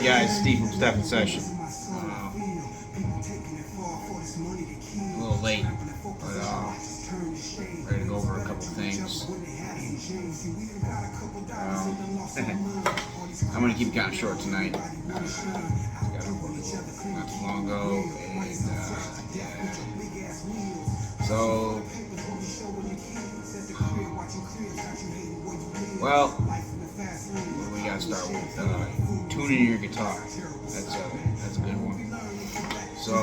Hey guys, Steve from Stefen Lesson. A little late, but ready to go over a couple things. I'm gonna keep it kind of short tonight. Got a work not too long ago, and yeah. So, well, we gotta start with tuning your guitar. That's a good one. So,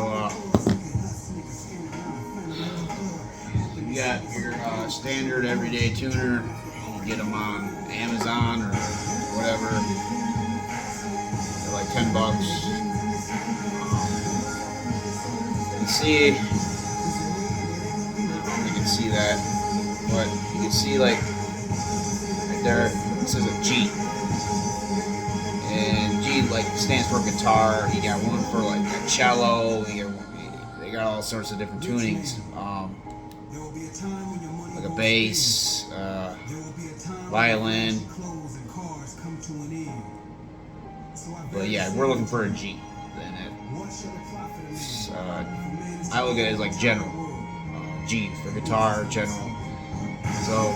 you got your standard everyday tuner. You get them on Amazon or whatever. They're like $10. You see, I don't know if you can see that, but you can see like right there it says a G, and G like stands for guitar. You got one for like a cello. They got all sorts of different tunings. Like a bass, violin. But yeah, we're looking for a G. I look at it as like general. G for guitar, general. So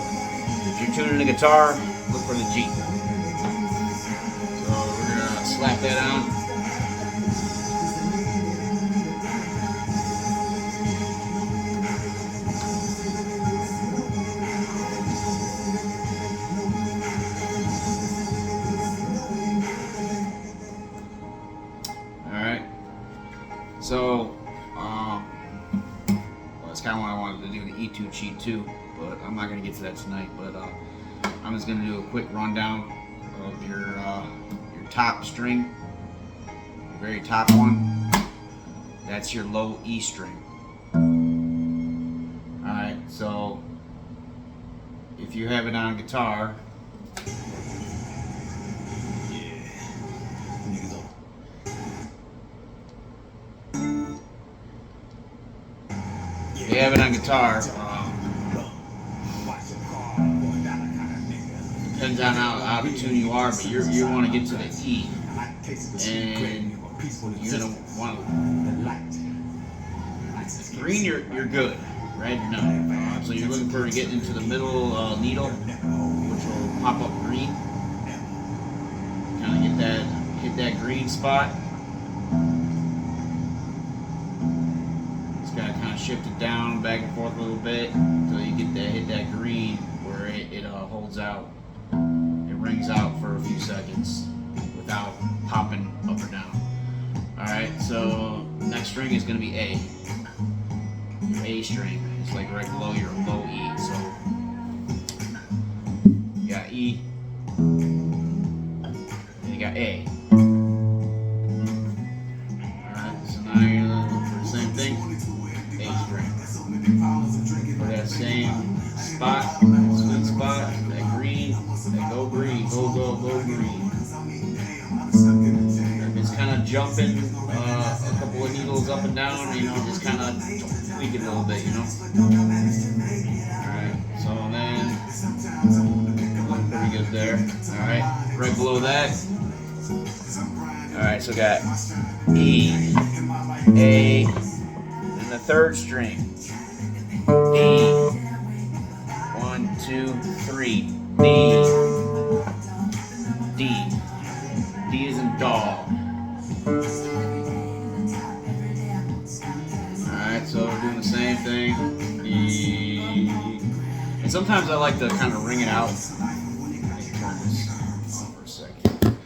if you're tuning a guitar, look for the G. So we're gonna slap that on. So, that's kind of what I wanted to do, the E2 cheat too, but I'm not going to get to that tonight. But I'm just going to do a quick rundown of your top string, your very top one. That's your low E string. Alright, so if you have it on guitar, if you have it on guitar, depends on how out of tune you are, but you want to get to the E, and you're gonna want green. You're good, red no. So you're looking for to get into the middle needle, which will pop up green. Kind of hit that green spot. Shift it down, back and forth a little bit until you hit that green where it holds out. It rings out for a few seconds without popping up or down. Alright, so next string is going to be A. Your A string is like right below your low E. So you got E, and you got A. Alright, so now you're going to look for the same thing. For that same spot, sweet spot, that green, that go green, go green. If it's kind of jumping a couple of needles up and down, just kind of tweak it a little bit, Alright, so then, looking pretty good there. Alright, right below that. Alright, so got E, A, and the third string. D, 1, 2, 3, D, D, D is in dog. Alright, so we're doing the same thing, D, and sometimes I like to kind of ring it out. Let me turn this on for a second.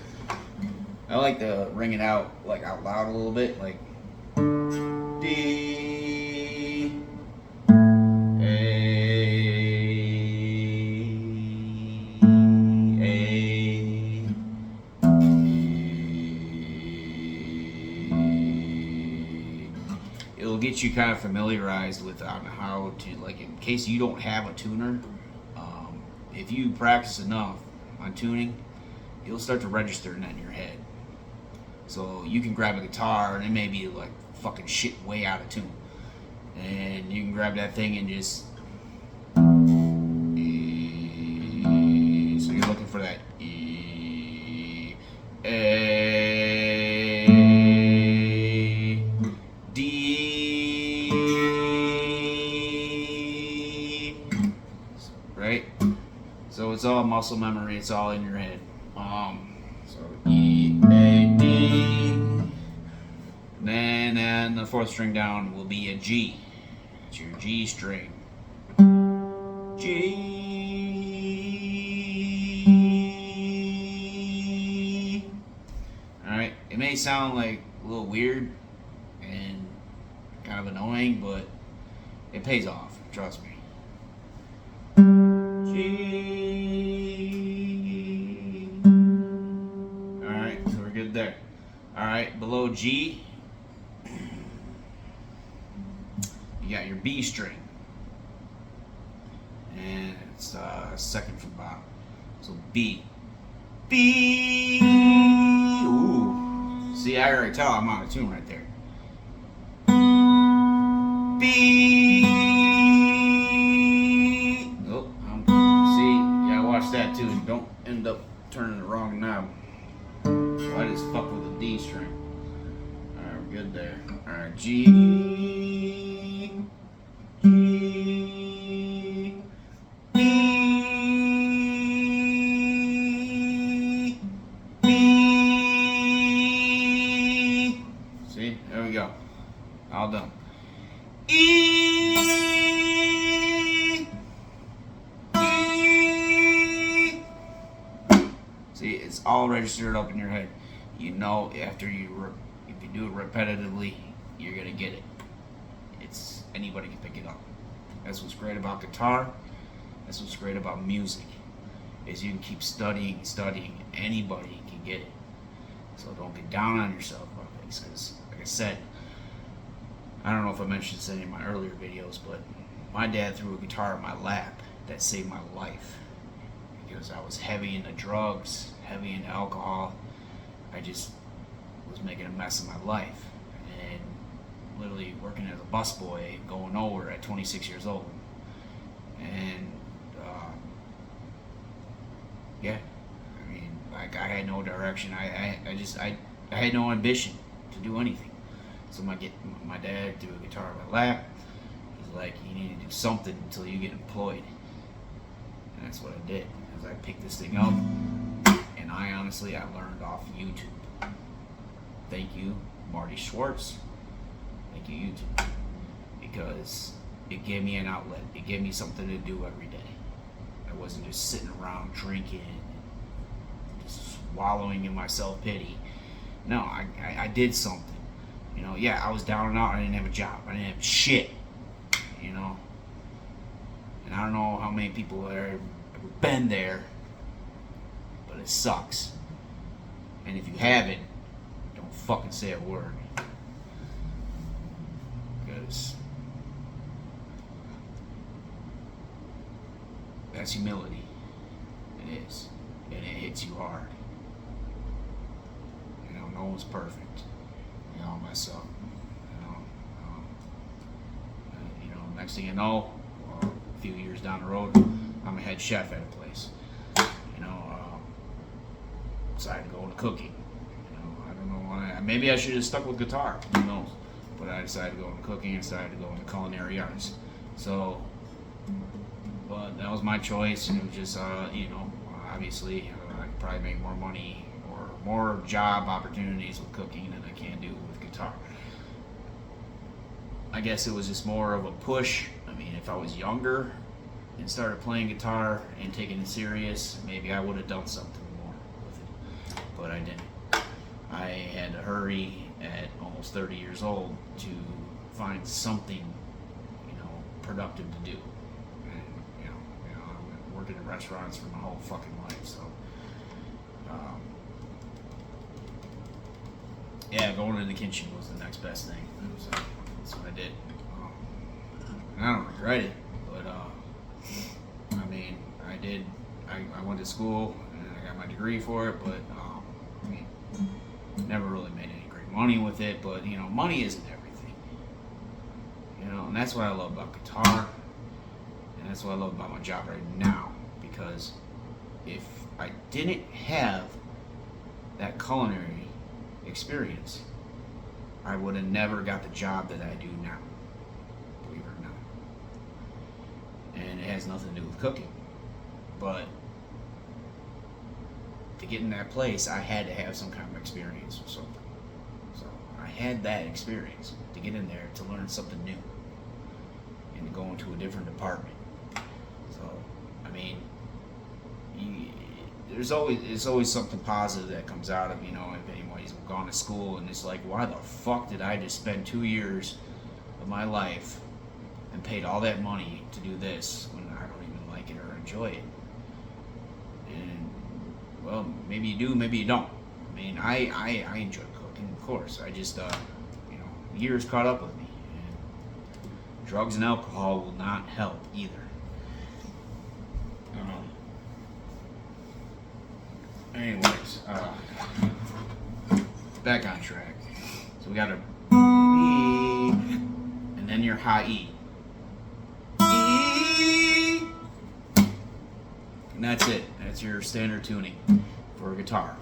I like to ring it out like out loud a little bit, like D, it'll get you kind of familiarized with on how to, like, in case you don't have a tuner, if you practice enough on tuning, you'll start to register that in your head. So you can grab a guitar and it may be like fucking shit way out of tune, and you can grab that thing and just so you're looking for that E, A, E. Right? So it's all muscle memory. It's all in your head. So E, A, D. And then the fourth string down will be a G. It's your G string. G. Alright, it may sound like a little weird and kind of annoying, but it pays off, trust me. G. Alright, so we're good there. Alright, below G, you got your B string. And it's second from bottom. So B. B. Ooh. See, I already tell I'm on a tune right there. B. Oh, see, you gotta watch that too. Don't end up turning the wrong knob. So I just fuck with the D string. Alright, we're good there. Alright, G. G. B. B. See, there we go. All done. E. E. See, it's all registered up in your head. You know, after if you do it repetitively, you're gonna get it. It's anybody can pick it up. That's what's great about guitar. That's what's great about music. Is you can keep studying. Anybody can get it. So don't get down on yourself about things. Because, like I said, I don't know if I mentioned this in any of my earlier videos, but my dad threw a guitar in my lap that saved my life. Because I was heavy into drugs, heavy into alcohol. I just was making a mess of my life. And literally working as a busboy, going nowhere at 26 years old. And, yeah. I mean, like, I had no direction. I had no ambition to do anything. So my dad threw a guitar in my lap. He's like, you need to do something until you get employed. And that's what I did. As I picked this thing up, and I learned off YouTube. Thank you, Marty Schwartz. Thank you, YouTube. Because it gave me an outlet. It gave me something to do every day. I wasn't just sitting around drinking, just wallowing in my self-pity. No, I did something. You know, yeah, I was down and out. I didn't have a job. I didn't have shit. You know? And I don't know how many people have ever been there, but it sucks. And if you haven't, don't fucking say a word. Because that's humility. It is. And it hits you hard. You know, no one's perfect. You know, myself. You know, next thing you know, a few years down the road, I'm a head chef at a place. You know, decided to go into cooking. You know, I don't know why. Maybe I should have stuck with guitar. Who knows? But I decided to go into cooking and decided to go into culinary arts. So, but that was my choice, and it was just, you know, obviously I could probably make more money or more job opportunities with cooking than I can do with guitar. I guess it was just more of a push. I mean, if I was younger and started playing guitar and taking it serious, maybe I would have done something more with it. But I didn't. I had to hurry at almost 30 years old to find something, you know, productive to do. And, you know, I worked in restaurants for my whole fucking life, so. Yeah, going to the kitchen was the next best thing. So that's what I did. And I don't regret it, but I mean, I did. I went to school and I got my degree for it, but I mean, never really made any great money with it. But you know, money isn't everything. You know, and that's what I love about guitar, and that's what I love about my job right now. Because if I didn't have that culinary experience, I I would have never got the job that I do now, believe it or not. And it has nothing to do with cooking. But to get in that place, I had to have some kind of experience or something. So I had that experience to get in there to learn something new and to go into a different department. So, I mean, it's always something positive that comes out of, if anybody's gone to school and it's like, why the fuck did I just spend 2 years of my life and paid all that money to do this when I don't even like it or enjoy it? And, well, maybe you do, maybe you don't. I mean, I enjoy cooking, of course. I just, years caught up with me. And drugs and alcohol will not help either. Anyways, back on track. So we got a E, and then your high E. E, and that's it. That's your standard tuning for a guitar.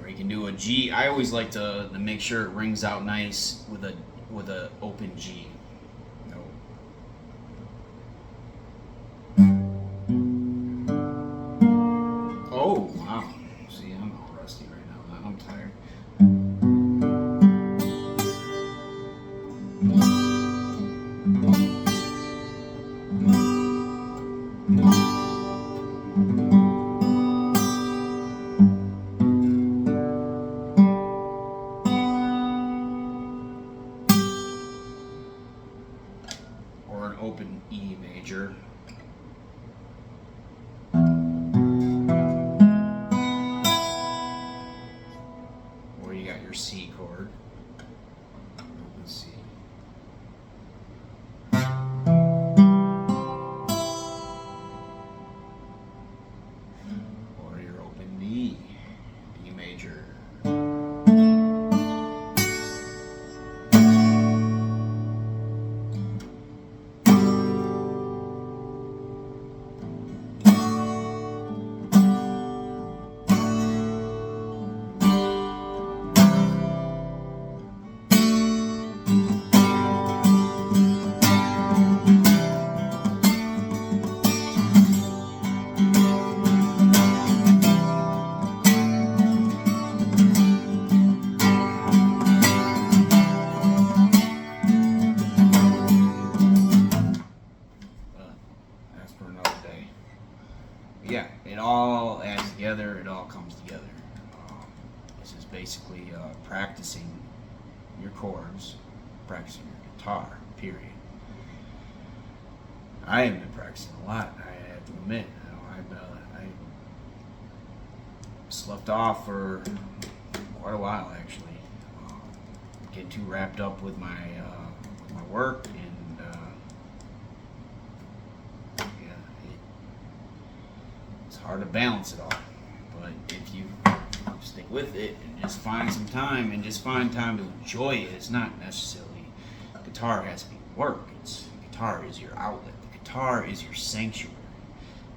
Or you can do a G. I always like to make sure it rings out nice with a open G. No. Oh wow! See, I'm all rusty right now. I'm tired. Or an open E major. Or you got your C chord. Open C. Or your open D. D major. Yeah, it all adds together, it all comes together. This is basically practicing your chords, practicing your guitar, period. I have been practicing a lot, I have to admit. I slept off for quite a while, actually. Getting too wrapped up with my work, and it's hard to balance it all. But if you stick with it and just find some time and just find time to enjoy it, it's not necessarily guitar has to be work. Guitar is your outlet. The guitar is your sanctuary.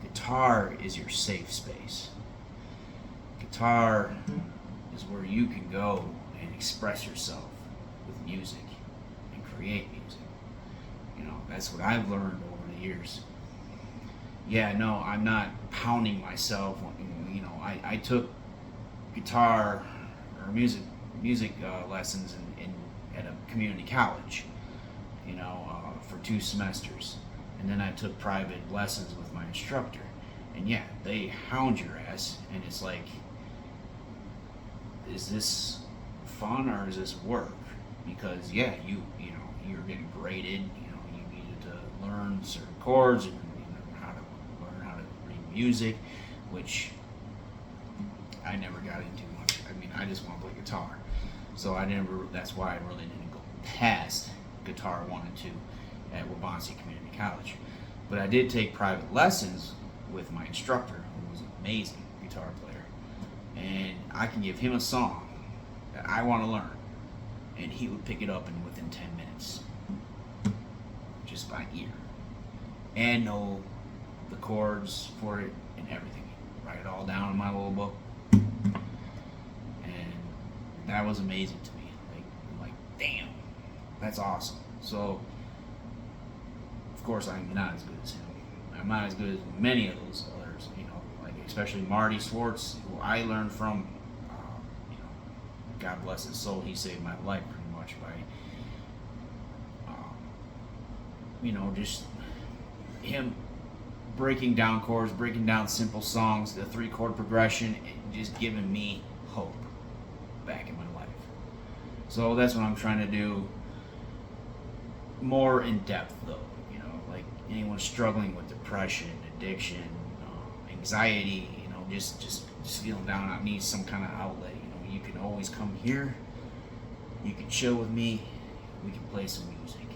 Guitar is your safe space. Guitar is where you can go and express yourself with music and create music. That's what I've learned over the years. Yeah, no, I'm not pounding myself. I took guitar or music lessons at a community college, for 2 semesters, and then I took private lessons with my instructor. And yeah, they hound your ass, and it's like, is this fun or is this work? Because yeah, you're getting graded. You needed to learn certain chords and learn how to read music, which I never got into much. I mean, I just want to play guitar, so that's why I really didn't go past guitar 1 and 2 at Waubonsee Community College. But I did take private lessons with my instructor, who was an amazing guitar player, and I can give him a song that I want to learn, and he would pick it up in within 10 minutes, just by ear, and no the chords for it and everything. Write it all down in my little book, and that was amazing to me. Like, I'm like, damn, that's awesome. So, of course, I'm not as good as him. I'm not as good as many of those others, you know, like especially Marty Swartz, who I learned from. You know, God bless his soul, he saved my life pretty much by, you know, just him breaking down chords, breaking down simple songs, the 3-chord progression, and just giving me hope back in my life. So that's what I'm trying to do more in depth, though. You know, like anyone struggling with depression, addiction, anxiety, you know, just feeling down out, needs some kind of outlet. You know, you can always come here. You can chill with me. We can play some music,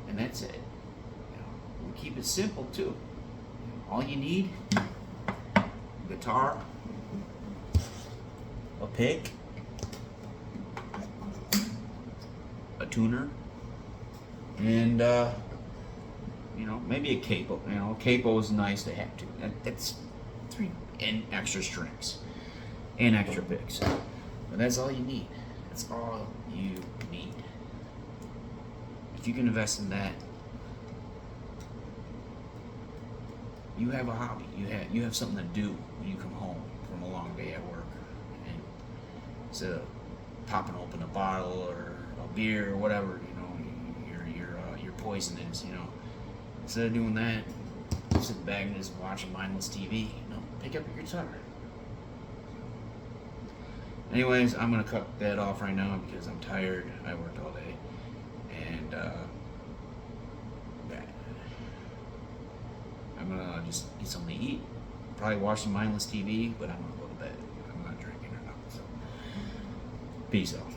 and that's it. We keep it simple too. All you need: guitar, a pick, a tuner, and you know, maybe a capo. You know, a capo is nice to have too. That's 3 and extra strings and extra picks. But that's all you need. That's all you need. If you can invest in that, you have a hobby. You have something to do when you come home from a long day at work, and instead of popping open a bottle or a beer or whatever, you know, your poison is, you know. Instead of doing that, sit back and just watching mindless TV. You know, pick up your guitar. Anyways, I'm gonna cut that off right now because I'm tired. I worked all day, and I'm gonna just eat something to eat. Probably watch some mindless TV, but I'm gonna go to bed. I'm not drinking or nothing. So, peace out.